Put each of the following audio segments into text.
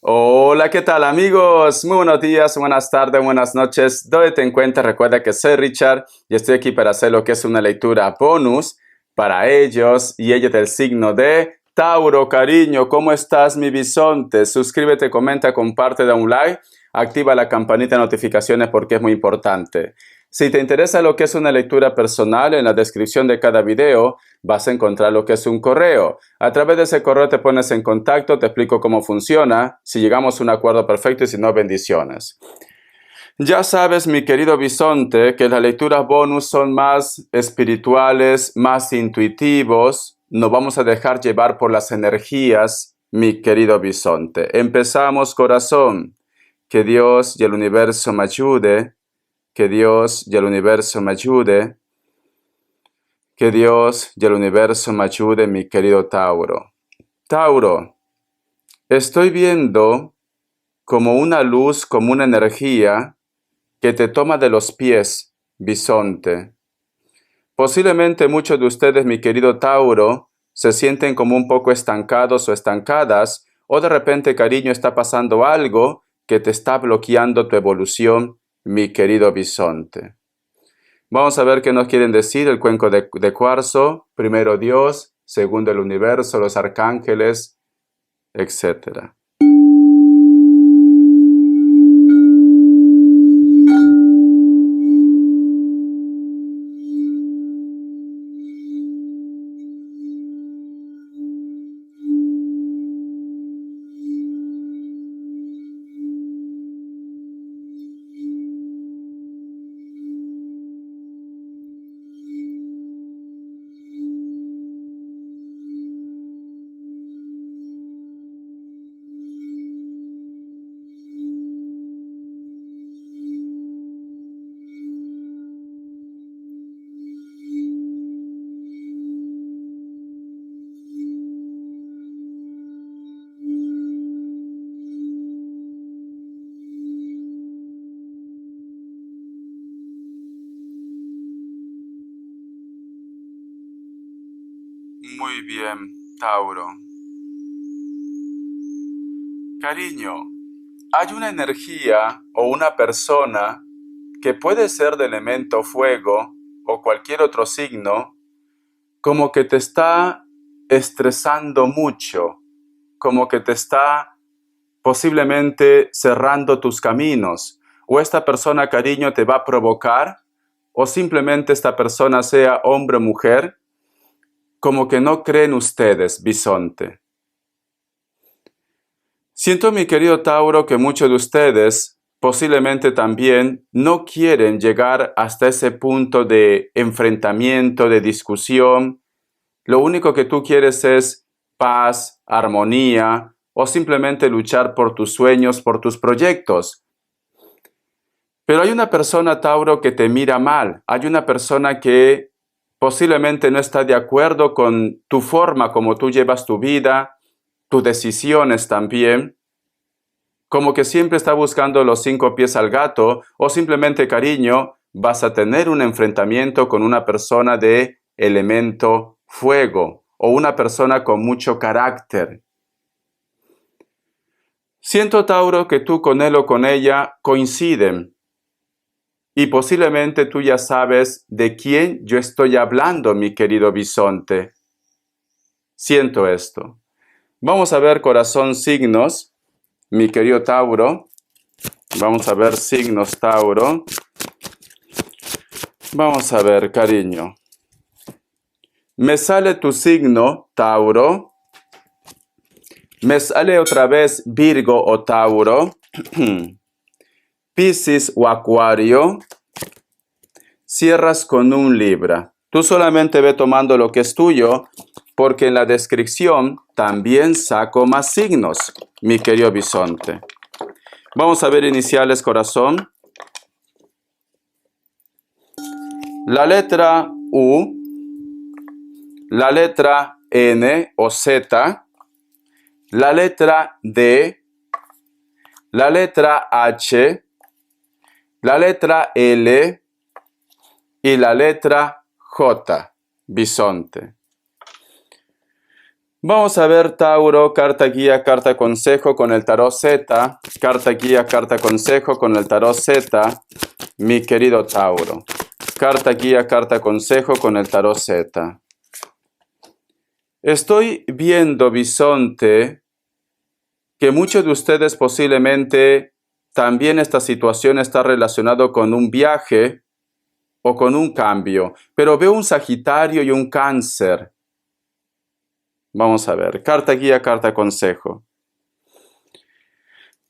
Hola, ¿qué tal amigos? Muy buenos días, buenas tardes, buenas noches. ¿Dónde te encuentras? Recuerda que soy Richard y estoy aquí para hacer lo que es una lectura bonus para ellos y ellos del signo de Tauro. Cariño, ¿cómo estás, mi bisonte? Suscríbete, comenta, comparte, da un like, activa la campanita de notificaciones porque es muy importante. Si te interesa lo que es una lectura personal, en la descripción de cada video vas a encontrar lo que es un correo. A través de ese correo te pones en contacto, te explico cómo funciona, si llegamos a un acuerdo perfecto y si no, bendiciones. Ya sabes, mi querido bisonte, que las lecturas bonus son más espirituales, más intuitivos. Nos vamos a dejar llevar por las energías, mi querido bisonte. Empezamos, corazón. Que Dios y el universo me ayude. Que Dios y el universo me ayude. Que Dios y el universo me ayude, mi querido Tauro. Tauro, estoy viendo como una luz, como una energía que te toma de los pies, bisonte. Posiblemente muchos de ustedes, mi querido Tauro, se sienten como un poco estancados o estancadas, o de repente, cariño, está pasando algo que te está bloqueando tu evolución, mi querido bisonte. Vamos a ver qué nos quieren decir el cuenco de cuarzo. Primero Dios, segundo el universo, los arcángeles, etc. Muy bien, Tauro. Cariño, hay una energía o una persona que puede ser de elemento fuego o cualquier otro signo, como que te está estresando mucho, como que te está posiblemente cerrando tus caminos, o esta persona, cariño, te va a provocar, o simplemente esta persona, sea hombre o mujer, como que no creen ustedes, bisonte. Siento, mi querido Tauro, que muchos de ustedes posiblemente también no quieren llegar hasta ese punto de enfrentamiento, de discusión. Lo único que tú quieres es paz, armonía o simplemente luchar por tus sueños, por tus proyectos. Pero hay una persona, Tauro, que te mira mal. Hay una persona que posiblemente no está de acuerdo con tu forma como tú llevas tu vida, tus decisiones también. Como que siempre está buscando los 5 pies al gato, o simplemente, cariño, vas a tener un enfrentamiento con una persona de elemento fuego o una persona con mucho carácter. Siento, Tauro, que tú con él o con ella coinciden y posiblemente tú ya sabes de quién yo estoy hablando, mi querido bisonte. Siento esto. Vamos a ver, corazón, signos, mi querido Tauro. Vamos a ver signos, Tauro. Vamos a ver, cariño. Me sale tu signo, Tauro. Me sale otra vez Virgo o Tauro. Piscis o Acuario. Cierras con un Libra. Tú solamente ve tomando lo que es tuyo, porque en la descripción también saco más signos, mi querido bisonte. Vamos a ver iniciales, corazón. La letra U, la letra N o Z, la letra D, la letra H, la letra L y la letra J, bisonte. Vamos a ver, Tauro, carta guía, carta consejo con el tarot Z. Carta guía, carta consejo con el tarot Z, mi querido Tauro. Carta guía, carta consejo con el tarot Z. Estoy viendo, Bisonte, que muchos de ustedes posiblemente también esta situación está relacionada con un viaje o con un cambio. Pero veo un Sagitario y un Cáncer. Vamos a ver, carta guía, carta consejo.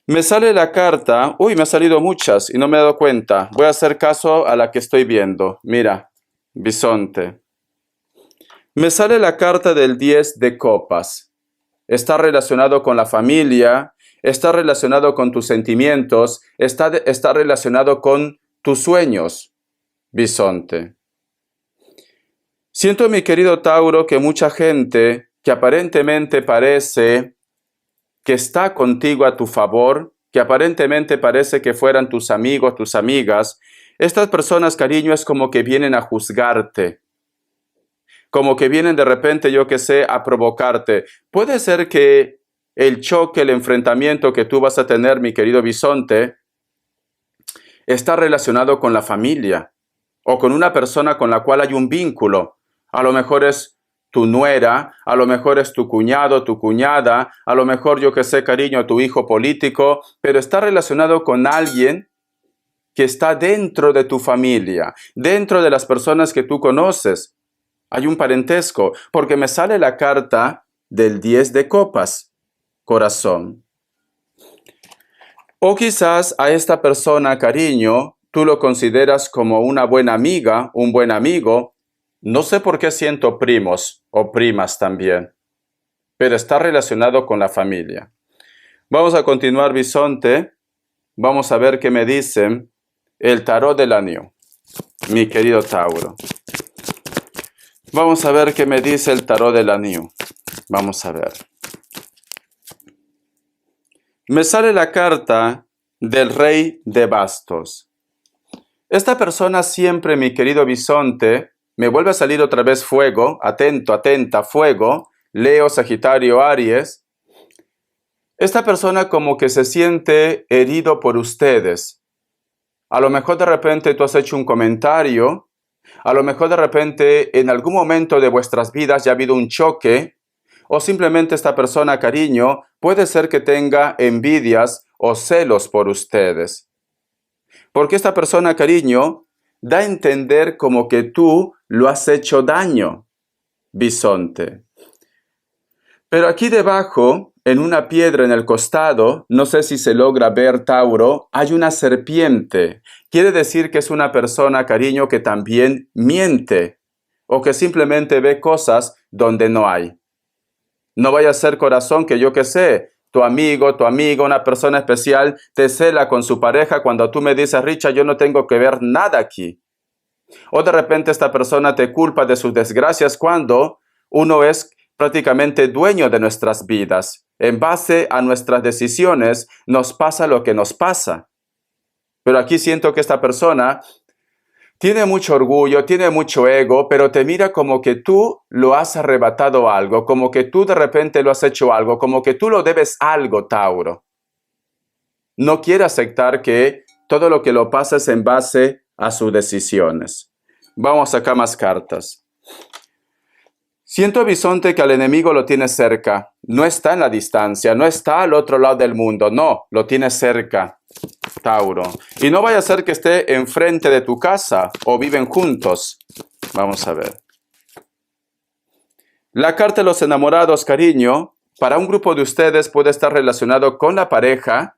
Me sale la carta, me ha salido muchas y no me he dado cuenta. Voy a hacer caso a la que estoy viendo. Mira, Bisonte. Me sale la carta del 10 de copas. Está relacionado con la familia, está relacionado con tus sentimientos, está relacionado con tus sueños, Bisonte. Siento, mi querido Tauro, que mucha gente que aparentemente parece que está contigo a tu favor, que aparentemente parece que fueran tus amigos, tus amigas, estas personas, cariño, es como que vienen a juzgarte, como que vienen de repente, yo que sé, a provocarte. Puede ser que el choque, el enfrentamiento que tú vas a tener, mi querido Bisonte, está relacionado con la familia o con una persona con la cual hay un vínculo. A lo mejor es tu nuera, a lo mejor es tu cuñado, tu cuñada, a lo mejor, yo que sé, cariño, tu hijo político, pero está relacionado con alguien que está dentro de tu familia, dentro de las personas que tú conoces. Hay un parentesco, porque me sale la carta del 10 de copas, corazón. O quizás a esta persona, cariño, tú lo consideras como una buena amiga, un buen amigo. No sé por qué siento primos o primas también, pero está relacionado con la familia. Vamos a continuar, Bisonte. Vamos a ver qué me dicen el tarot del año, mi querido Tauro. Vamos a ver qué me dice el tarot del año. Vamos a ver. Me sale la carta del Rey de Bastos. Esta persona siempre, mi querido Bisonte, me vuelve a salir otra vez fuego, atento, atenta, fuego, Leo, Sagitario, Aries. Esta persona como que se siente herido por ustedes. A lo mejor de repente tú has hecho un comentario, a lo mejor de repente en algún momento de vuestras vidas ya ha habido un choque, o simplemente esta persona, cariño, puede ser que tenga envidias o celos por ustedes. Porque esta persona, cariño, da a entender como que tú lo has hecho daño, Bisonte. Pero aquí debajo, en una piedra en el costado, no sé si se logra ver, Tauro, hay una serpiente. Quiere decir que es una persona, cariño, que también miente o que simplemente ve cosas donde no hay. No vaya a ser, corazón, que yo que sé, tu amigo, tu amiga, una persona especial, te cela con su pareja cuando tú me dices, Richard, yo no tengo que ver nada aquí. O de repente esta persona te culpa de sus desgracias cuando uno es prácticamente dueño de nuestras vidas. En base a nuestras decisiones nos pasa lo que nos pasa. Pero aquí siento que esta persona tiene mucho orgullo, tiene mucho ego, pero te mira como que tú lo has arrebatado algo, como que tú de repente lo has hecho algo, como que tú lo debes algo, Tauro. No quiere aceptar que todo lo que lo pasa es en base a sus decisiones. Vamos a sacar más cartas. Siento, Bisonte, que al enemigo lo tiene cerca. No está en la distancia, no está al otro lado del mundo, no, lo tiene cerca, Tauro. Y no vaya a ser que esté enfrente de tu casa o viven juntos. Vamos a ver. La carta de los enamorados, cariño, para un grupo de ustedes puede estar relacionado con la pareja.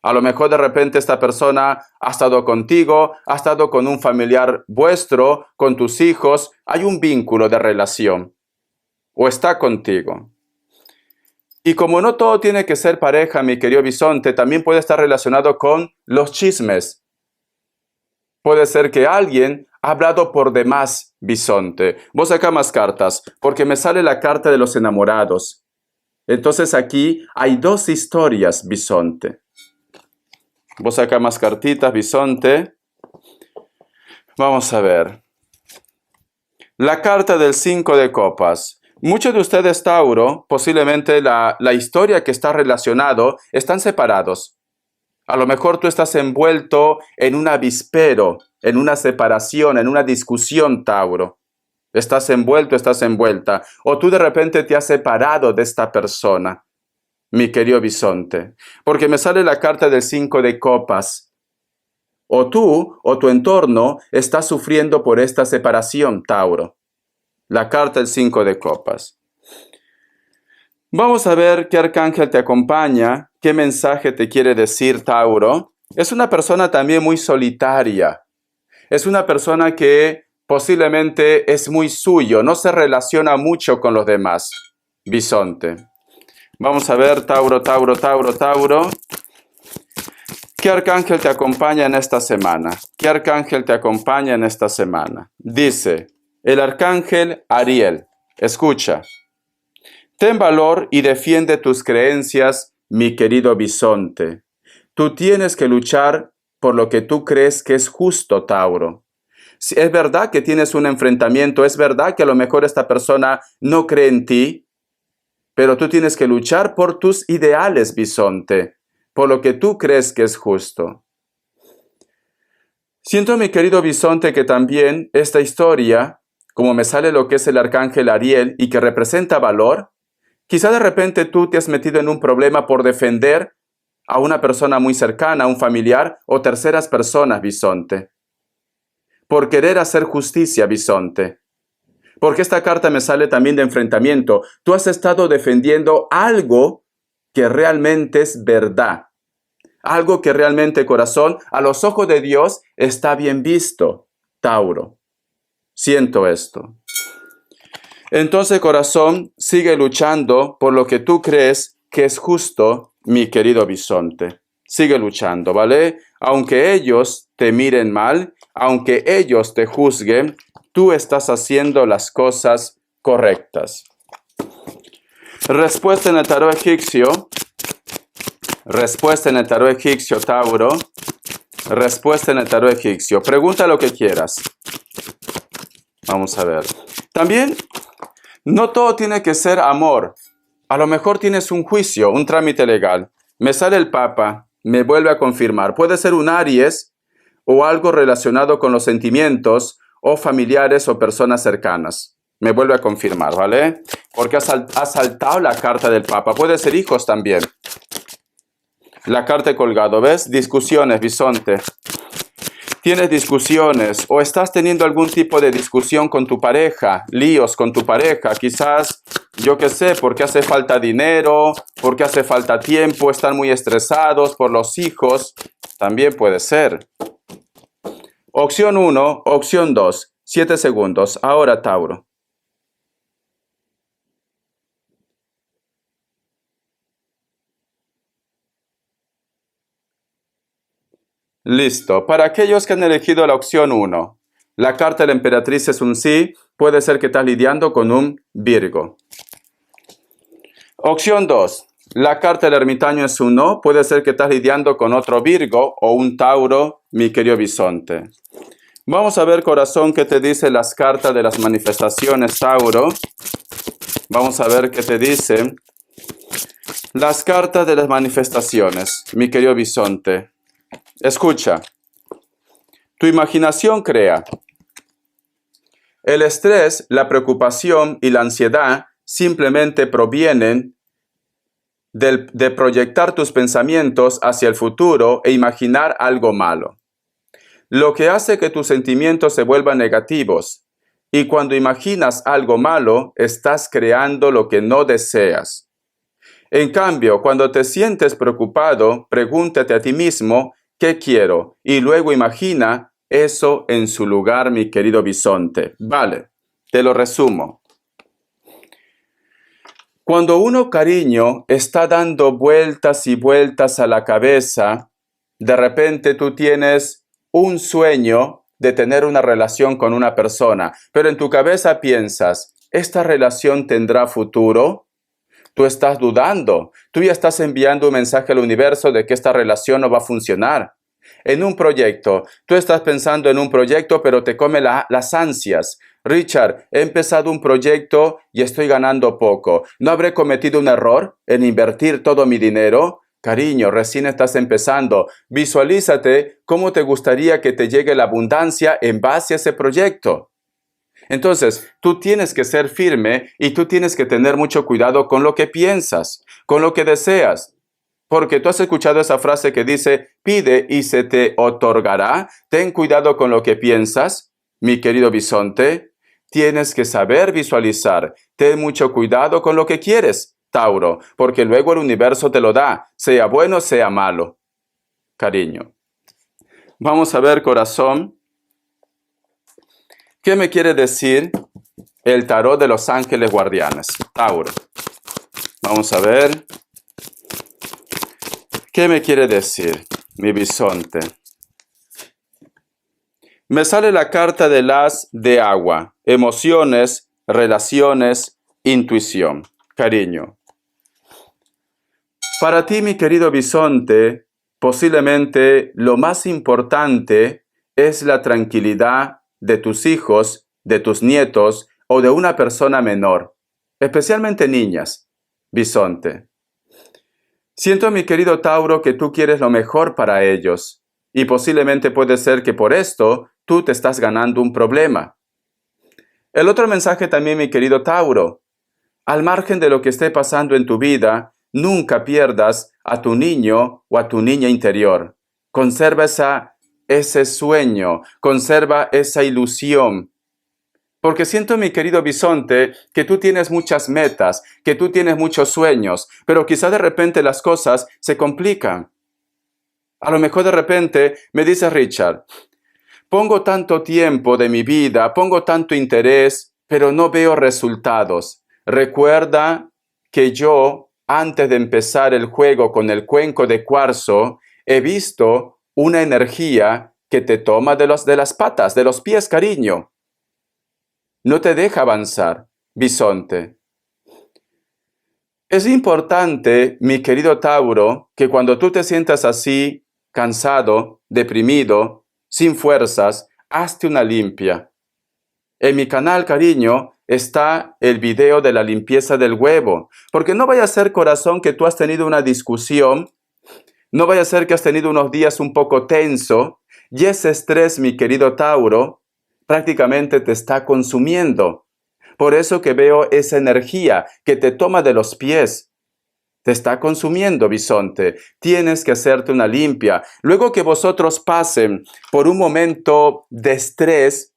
A lo mejor de repente esta persona ha estado contigo, ha estado con un familiar vuestro, con tus hijos. Hay un vínculo de relación. O está contigo. Y como no todo tiene que ser pareja, mi querido Bisonte, también puede estar relacionado con los chismes. Puede ser que alguien ha hablado por demás, Bisonte. Vos saca más cartas, porque me sale la carta de los enamorados. Entonces aquí hay dos historias, Bisonte. Vos saca más cartitas, Bisonte. Vamos a ver. La carta del 5 de copas. Muchos de ustedes, Tauro, posiblemente la historia que está relacionado, están separados. A lo mejor tú estás envuelto en un avispero, en una separación, en una discusión, Tauro. Estás envuelto, estás envuelta. O tú de repente te has separado de esta persona, mi querido bisonte. Porque me sale la carta del 5 de copas. O tú o tu entorno está sufriendo por esta separación, Tauro. La carta del 5 de copas. Vamos a ver qué arcángel te acompaña, qué mensaje te quiere decir, Tauro. Es una persona también muy solitaria. Es una persona que posiblemente es muy suyo, no se relaciona mucho con los demás. Bisonte. Vamos a ver, Tauro, Tauro, Tauro, Tauro. ¿Qué arcángel te acompaña en esta semana? ¿Qué arcángel te acompaña en esta semana? Dice, el arcángel Ariel. Escucha. Ten valor y defiende tus creencias, mi querido bisonte. Tú tienes que luchar por lo que tú crees que es justo, Tauro. Si es verdad que tienes un enfrentamiento, es verdad que a lo mejor esta persona no cree en ti, pero tú tienes que luchar por tus ideales, bisonte, por lo que tú crees que es justo. Siento, mi querido bisonte, que también esta historia, como me sale lo que es el arcángel Ariel y que representa valor, quizá de repente tú te has metido en un problema por defender a una persona muy cercana, a un familiar o terceras personas, bisonte. Por querer hacer justicia, bisonte. Porque esta carta me sale también de enfrentamiento. Tú has estado defendiendo algo que realmente es verdad. Algo que realmente, corazón, a los ojos de Dios está bien visto, Tauro. Siento esto. Entonces, corazón, sigue luchando por lo que tú crees que es justo, mi querido bisonte. Sigue luchando, ¿vale? Aunque ellos te miren mal, aunque ellos te juzguen, tú estás haciendo las cosas correctas. Respuesta en el tarot egipcio. Respuesta en el tarot egipcio, Tauro. Respuesta en el tarot egipcio. Pregunta lo que quieras. Vamos a ver. También, no todo tiene que ser amor. A lo mejor tienes un juicio, un trámite legal. Me sale el Papa, me vuelve a confirmar. Puede ser un Aries o algo relacionado con los sentimientos o familiares o personas cercanas. Me vuelve a confirmar, ¿vale? Porque ha saltado la carta del Papa. Puede ser hijos también. La carta colgado, ¿ves? Discusiones, bisonte. Tienes discusiones o estás teniendo algún tipo de discusión con tu pareja, líos con tu pareja, quizás, yo qué sé, porque hace falta dinero, porque hace falta tiempo, están muy estresados por los hijos, también puede ser. Opción 1, opción 2, 7 segundos. Ahora, Tauro. Listo. Para aquellos que han elegido la opción 1, la carta de la emperatriz es un sí, puede ser que estás lidiando con un Virgo. Opción 2, la carta del ermitaño es un no, puede ser que estás lidiando con otro Virgo o un Tauro, mi querido bisonte. Vamos a ver, corazón, qué te dice las cartas de las manifestaciones, Tauro. Vamos a ver qué te dicen las cartas de las manifestaciones, mi querido bisonte. Escucha, tu imaginación crea. El estrés, la preocupación y la ansiedad simplemente provienen de proyectar tus pensamientos hacia el futuro e imaginar algo malo. Lo que hace que tus sentimientos se vuelvan negativos. Y cuando imaginas algo malo, estás creando lo que no deseas. En cambio, cuando te sientes preocupado, pregúntate a ti mismo, ¿qué quiero? Y luego imagina eso en su lugar, mi querido bisonte. Vale, te lo resumo. Cuando uno, cariño, está dando vueltas y vueltas a la cabeza, de repente tú tienes un sueño de tener una relación con una persona, pero en tu cabeza piensas, ¿esta relación tendrá futuro? Tú estás dudando, tú ya estás enviando un mensaje al universo de que esta relación no va a funcionar. En un proyecto, tú estás pensando en un proyecto, pero te come las ansias. Richard, he empezado un proyecto y estoy ganando poco. ¿No habré cometido un error en invertir todo mi dinero? Cariño, recién estás empezando. Visualízate cómo te gustaría que te llegue la abundancia en base a ese proyecto. Entonces, tú tienes que ser firme y tú tienes que tener mucho cuidado con lo que piensas, con lo que deseas. Porque tú has escuchado esa frase que dice, pide y se te otorgará. Ten cuidado con lo que piensas, mi querido bisonte. Tienes que saber visualizar. Ten mucho cuidado con lo que quieres, Tauro, porque luego el universo te lo da, sea bueno, sea malo. Cariño. Vamos a ver, corazón. ¿Qué me quiere decir el tarot de los ángeles guardianes? Tauro. Vamos a ver. ¿Qué me quiere decir, mi bisonte? Me sale la carta del as de agua. Emociones, relaciones, intuición. Cariño. Para ti, mi querido bisonte, posiblemente lo más importante es la tranquilidad de tus hijos, de tus nietos o de una persona menor, especialmente niñas, bisonte. Siento, mi querido Tauro, que tú quieres lo mejor para ellos y posiblemente puede ser que por esto tú te estás ganando un problema. El otro mensaje también, mi querido Tauro, al margen de lo que esté pasando en tu vida, nunca pierdas a tu niño o a tu niña interior. Conserva ese sueño, conserva esa ilusión. Porque siento, mi querido bisonte, que tú tienes muchas metas, que tú tienes muchos sueños, pero quizá de repente las cosas se complican. A lo mejor de repente me dice Richard, pongo tanto tiempo de mi vida, pongo tanto interés, pero no veo resultados. Recuerda que yo, antes de empezar el juego con el cuenco de cuarzo, he visto una energía que te toma de las patas, de los pies, cariño. No te deja avanzar, bisonte. Es importante, mi querido Tauro, que cuando tú te sientas así, cansado, deprimido, sin fuerzas, hazte una limpia. En mi canal, cariño, está el video de la limpieza del huevo. Porque no vaya a ser, corazón, que tú has tenido una discusión, no vaya a ser que has tenido unos días un poco tenso, y ese estrés, mi querido Tauro, prácticamente te está consumiendo. Por eso que veo esa energía que te toma de los pies. Te está consumiendo, bisonte. Tienes que hacerte una limpia. Luego que vosotros pasen por un momento de estrés,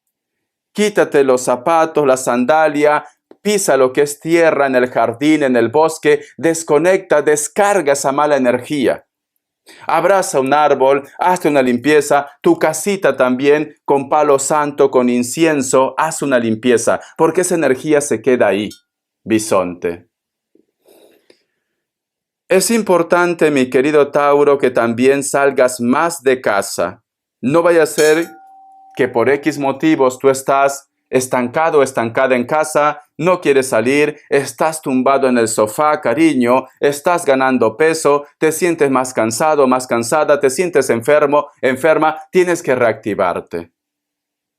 quítate los zapatos, la sandalia, pisa lo que es tierra en el jardín, en el bosque, desconecta, descarga esa mala energía. Abraza un árbol, hazte una limpieza, tu casita también, con palo santo, con incienso, haz una limpieza, porque esa energía se queda ahí, bisonte. Es importante, mi querido Tauro, que también salgas más de casa. No vaya a ser que por X motivos tú estás estancado, estancada en casa, no quieres salir, estás tumbado en el sofá, cariño, estás ganando peso, te sientes más cansado, más cansada, te sientes enfermo, enferma, tienes que reactivarte.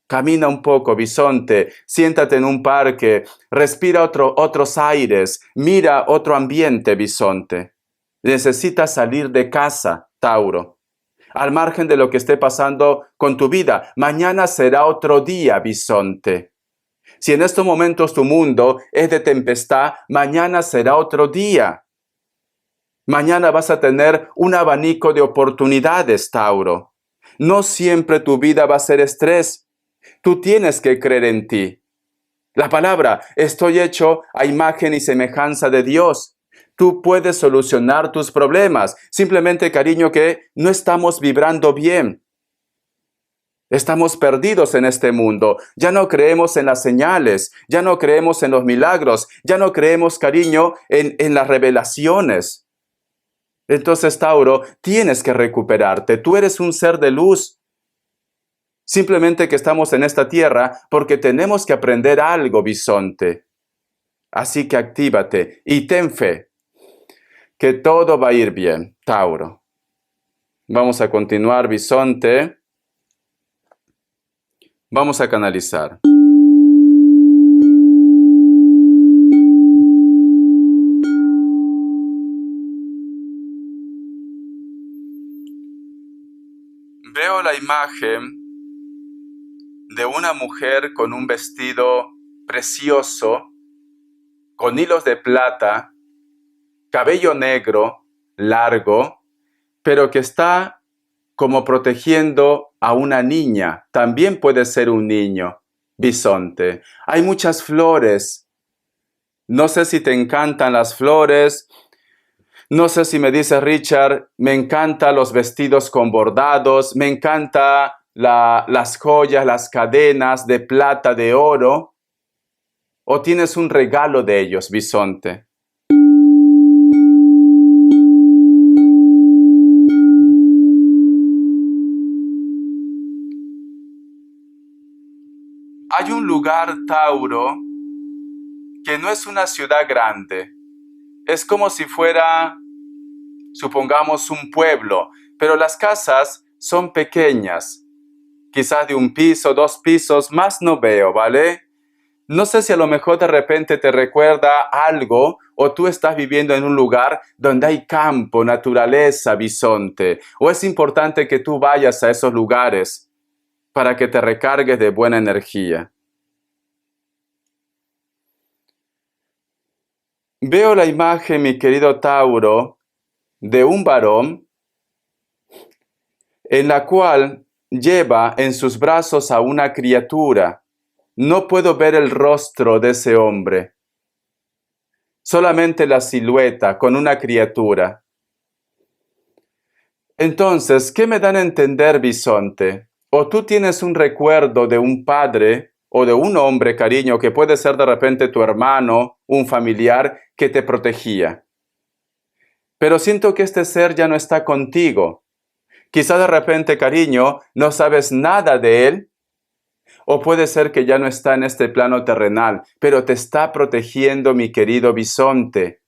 Camina un poco, bisonte, siéntate en un parque, respira otros aires, mira otro ambiente, bisonte. Necesitas salir de casa, Tauro. Al margen de lo que esté pasando con tu vida, mañana será otro día, bisonte. Si en estos momentos tu mundo es de tempestad, mañana será otro día. Mañana vas a tener un abanico de oportunidades, Tauro. No siempre tu vida va a ser estrés. Tú tienes que creer en ti. La palabra, estoy hecho a imagen y semejanza de Dios. Tú puedes solucionar tus problemas. Simplemente, cariño, que no estamos vibrando bien. Estamos perdidos en este mundo. Ya no creemos en las señales. Ya no creemos en los milagros. Ya no creemos, cariño, en las revelaciones. Entonces, Tauro, tienes que recuperarte. Tú eres un ser de luz. Simplemente que estamos en esta tierra porque tenemos que aprender algo, bisonte. Así que actívate y ten fe. Que todo va a ir bien, Tauro. Vamos a continuar, bisonte. Vamos a canalizar. Veo la imagen de una mujer con un vestido precioso, con hilos de plata, cabello negro, largo, pero que está como protegiendo a una niña. También puede ser un niño, bisonte. Hay muchas flores. No sé si te encantan las flores. No sé si me dices, Richard, me encantan los vestidos con bordados, me encantan las joyas, las cadenas de plata, de oro. ¿O tienes un regalo de ellos, bisonte? Hay un lugar, Tauro, que no es una ciudad grande. Es como si fuera, supongamos, un pueblo, pero las casas son pequeñas, quizás de 1 piso, 2 pisos, más no veo, ¿vale? No sé si a lo mejor de repente te recuerda algo o tú estás viviendo en un lugar donde hay campo, naturaleza, bisonte, o es importante que tú vayas a esos lugares para que te recargues de buena energía. Veo la imagen, mi querido Tauro, de un varón en la cual lleva en sus brazos a una criatura. No puedo ver el rostro de ese hombre, solamente la silueta con una criatura. Entonces, ¿qué me dan a entender, bisonte? O tú tienes un recuerdo de un padre o de un hombre, cariño, que puede ser de repente tu hermano, un familiar que te protegía. Pero siento que este ser ya no está contigo. Quizá de repente, cariño, no sabes nada de él. O puede ser que ya no está en este plano terrenal, pero te está protegiendo, mi querido bisonte.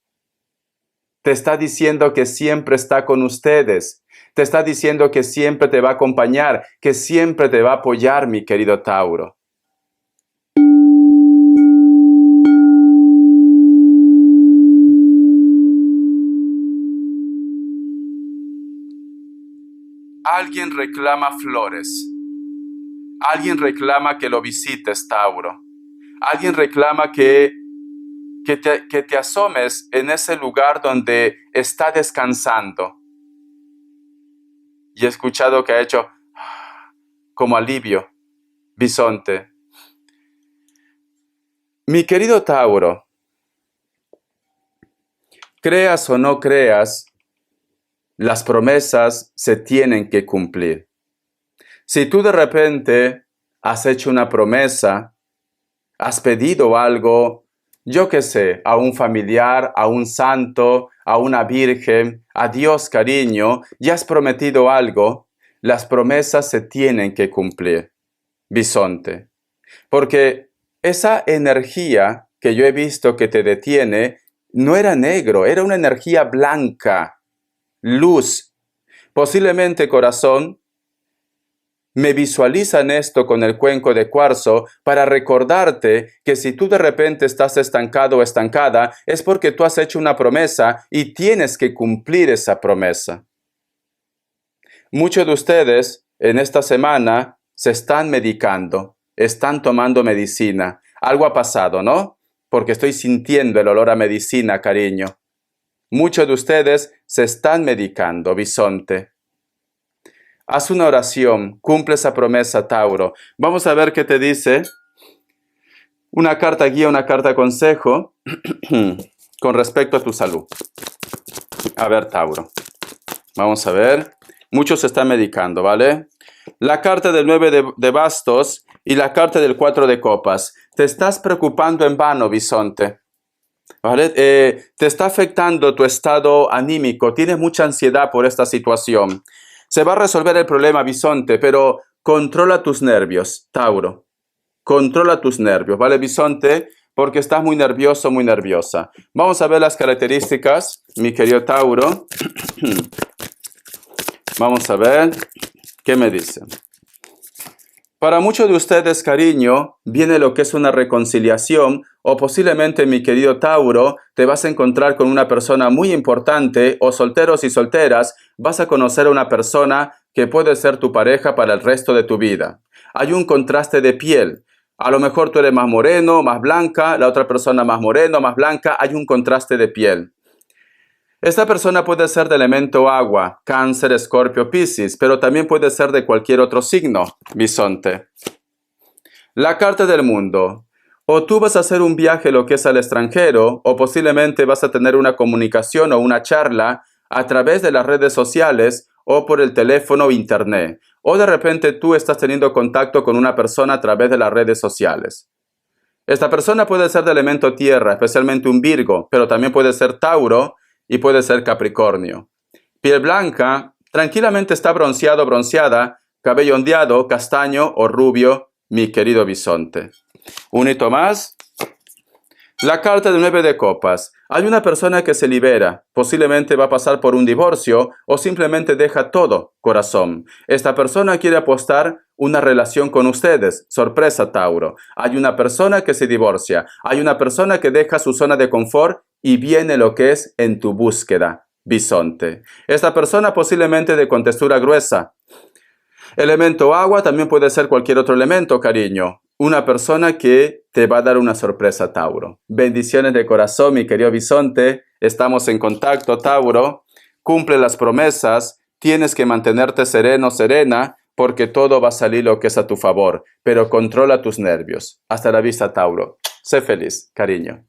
Te está diciendo que siempre está con ustedes. Te está diciendo que siempre te va a acompañar, que siempre te va a apoyar, mi querido Tauro. Alguien reclama flores. Alguien reclama que lo visites, Tauro. Alguien reclama que te asomes en ese lugar donde está descansando. Y he escuchado que ha hecho como alivio, bisonte. Mi querido Tauro, creas o no creas, las promesas se tienen que cumplir. Si tú de repente has hecho una promesa, has pedido algo, yo qué sé, a un familiar, a un santo, a una virgen, a Dios, cariño, y has prometido algo, las promesas se tienen que cumplir, bisonte. Porque esa energía que yo he visto que te detiene, no era negro, era una energía blanca, luz. Posiblemente, corazón, me visualizan esto con el cuenco de cuarzo para recordarte que si tú de repente estás estancado o estancada, es porque tú has hecho una promesa y tienes que cumplir esa promesa. Muchos de ustedes en esta semana se están medicando, están tomando medicina. Algo ha pasado, ¿no? Porque estoy sintiendo el olor a medicina, cariño. Muchos de ustedes se están medicando, bisonte. Haz una oración, cumple esa promesa, Tauro. Vamos a ver qué te dice una carta guía, una carta consejo con respecto a tu salud. A ver, Tauro. Vamos a ver. Muchos se están medicando, ¿vale? La carta del 9 de bastos y la carta del 4 de copas. Te estás preocupando en vano, bisonte. ¿Vale? Te está afectando tu estado anímico. Tienes mucha ansiedad por esta situación. Se va a resolver el problema, bisonte, pero controla tus nervios, Tauro. Controla tus nervios, ¿vale, bisonte? Porque estás muy nervioso, muy nerviosa. Vamos a ver las características, mi querido Tauro. Vamos a ver qué me dice. Para muchos de ustedes, cariño, viene lo que es una reconciliación o posiblemente, mi querido Tauro, te vas a encontrar con una persona muy importante o solteros y solteras, vas a conocer a una persona que puede ser tu pareja para el resto de tu vida. Hay un contraste de piel. A lo mejor tú eres más moreno, más blanca, la otra persona más moreno, más blanca, hay un contraste de piel. Esta persona puede ser de elemento agua, Cáncer, Escorpio, Piscis, pero también puede ser de cualquier otro signo, Bisonte. La carta del mundo. O tú vas a hacer un viaje lo que es al extranjero, o posiblemente vas a tener una comunicación o una charla a través de las redes sociales o por el teléfono o internet. O de repente tú estás teniendo contacto con una persona a través de las redes sociales. Esta persona puede ser de elemento tierra, especialmente un Virgo, pero también puede ser Tauro, y puede ser Capricornio. Piel blanca, tranquilamente está bronceado o bronceada, cabello ondeado, castaño o rubio, mi querido bisonte. Un hito más. La carta de 9 de copas. Hay una persona que se libera, posiblemente va a pasar por un divorcio o simplemente deja todo, corazón. Esta persona quiere apostar una relación con ustedes. Sorpresa, Tauro. Hay una persona que se divorcia, hay una persona que deja su zona de confort y viene lo que es en tu búsqueda, bisonte. Esta persona posiblemente de contextura gruesa. Elemento agua también puede ser cualquier otro elemento, cariño. Una persona que te va a dar una sorpresa, Tauro. Bendiciones de corazón, mi querido bisonte. Estamos en contacto, Tauro. Cumple las promesas. Tienes que mantenerte sereno, serena, porque todo va a salir lo que es a tu favor. Pero controla tus nervios. Hasta la vista, Tauro. Sé feliz, cariño.